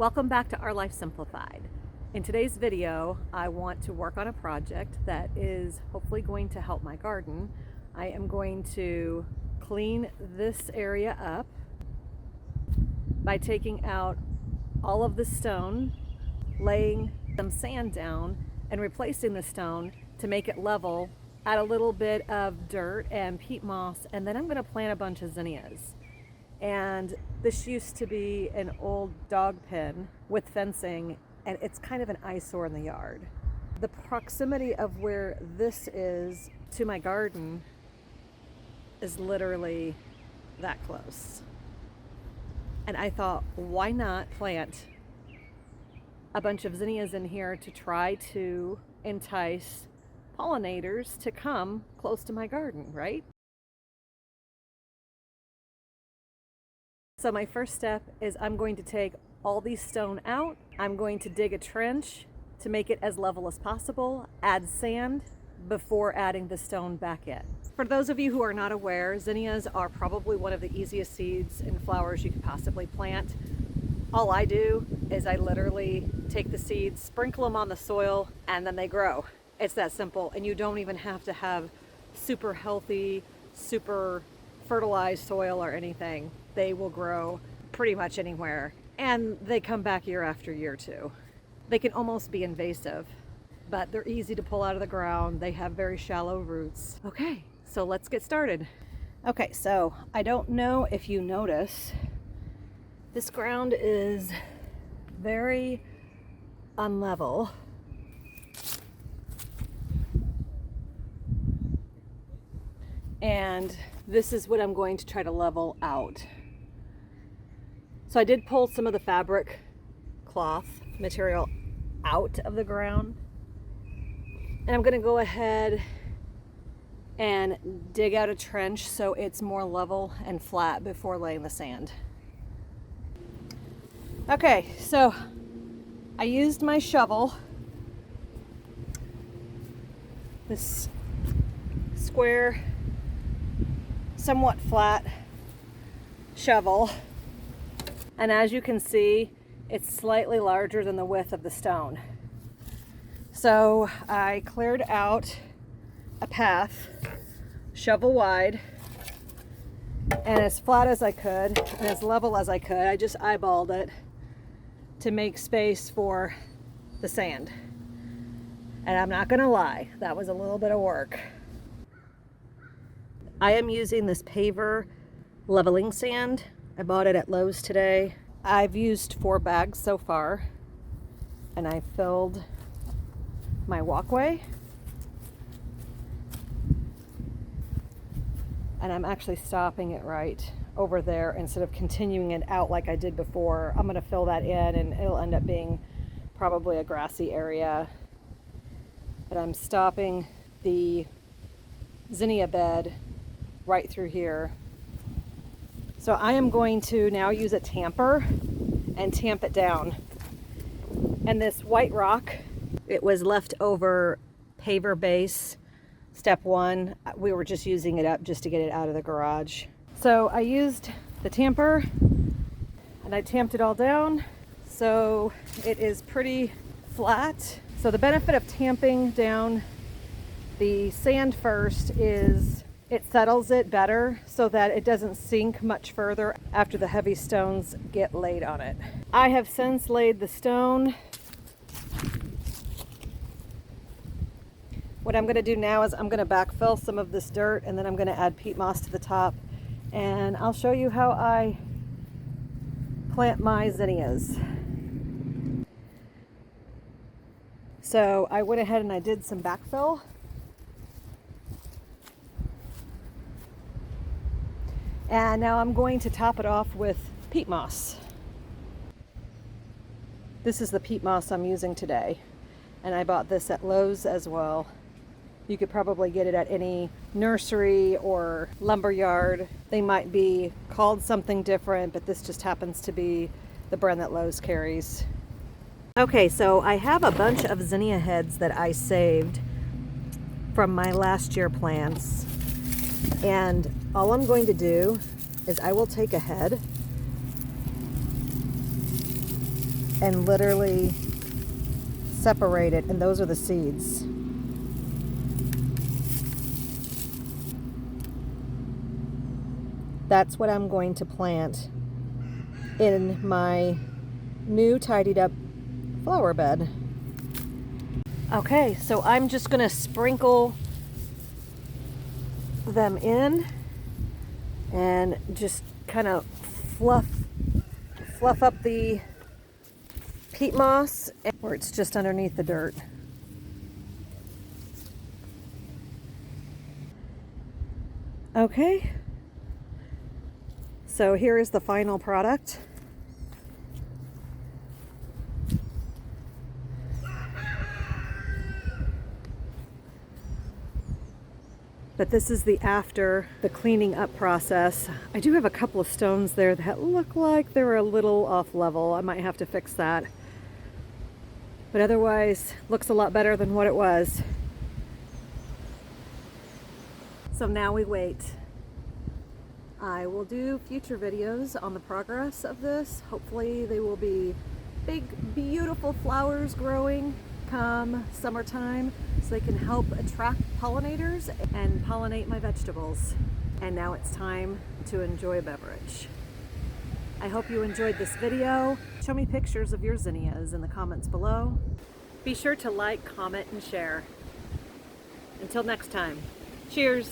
Welcome back to Our Life Simplified. In today's video, I want to work on a project that is hopefully going to help my garden. I am going to clean this area up by taking out all of the stone, laying some sand down, and replacing the stone to make it level, add a little bit of dirt and peat moss, and then I'm going to plant a bunch of zinnias. And this used to be an old dog pen with fencing, and it's kind of an eyesore in the yard. The proximity of where this is to my garden is literally that close. And I thought, why not plant a bunch of zinnias in here to try to entice pollinators to come close to my garden, right? So my first step is I'm going to take all these stone out. I'm going to dig a trench to make it as level as possible, add sand before adding the stone back in. For those of you who are not aware, zinnias are probably one of the easiest seeds and flowers you could possibly plant. All I do is I literally take the seeds, sprinkle them on the soil, and then they grow. It's that simple, and you don't even have to have super healthy, super fertilized soil or anything. They will grow pretty much anywhere, and they come back year after year too. They can almost be invasive, but they're easy to pull out of the ground. They have very shallow roots. Okay, so let's get started. Okay, so I don't know if you notice, this ground is very unlevel. And this is what I'm going to try to level out. So I did pull some of the fabric cloth material out of the ground. And I'm going to go ahead and dig out a trench so it's more level and flat before laying the sand. Okay, so I used my shovel, this square, somewhat flat shovel, and as you can see, it's slightly larger than the width of the stone. So I cleared out a path shovel wide and as flat as I could and as level as I could. I just eyeballed it to make space for the sand. And I'm not gonna lie, that was a little bit of work. I am using this paver leveling sand. I bought it at Lowe's today. I've used 4 bags so far, and I filled my walkway. And I'm actually stopping it right over there instead of continuing it out like I did before. I'm gonna fill that in and it'll end up being probably a grassy area. But I'm stopping the zinnia bed right through here. So I am going to now use a tamper and tamp it down. And this white rock, it was left over paver base, step 1. We were just using it up just to get it out of the garage. So I used the tamper and I tamped it all down. So it is pretty flat. So the benefit of tamping down the sand first is it settles it better so that it doesn't sink much further after the heavy stones get laid on it. I have since laid the stone. What I'm going to do now is I'm going to backfill some of this dirt and then I'm going to add peat moss to the top, and I'll show you how I plant my zinnias. So I went ahead and I did some backfill. And now I'm going to top it off with peat moss. This is the peat moss I'm using today. And I bought this at Lowe's as well. You could probably get it at any nursery or lumber yard. They might be called something different, but this just happens to be the brand that Lowe's carries. Okay, so I have a bunch of zinnia heads that I saved from my last year plants. And all I'm going to do is I will take a head and literally separate it, and those are the seeds. That's what I'm going to plant in my new tidied up flower bed. Okay, so I'm just gonna sprinkle them in and just kind of fluff up the peat moss where it's just underneath the dirt. Okay, so here is the final product. But this is the after the cleaning up process. I do have a couple of stones there that look like they're a little off level. I might have to fix that. But otherwise, looks a lot better than what it was. So now we wait. I will do future videos on the progress of this. Hopefully they will be big, beautiful flowers growing come summertime, so they can help attract pollinators and pollinate my vegetables. And now it's time to enjoy a beverage. I hope you enjoyed this video. Show me pictures of your zinnias in the comments below. Be sure to like, comment, and share. Until next time, cheers!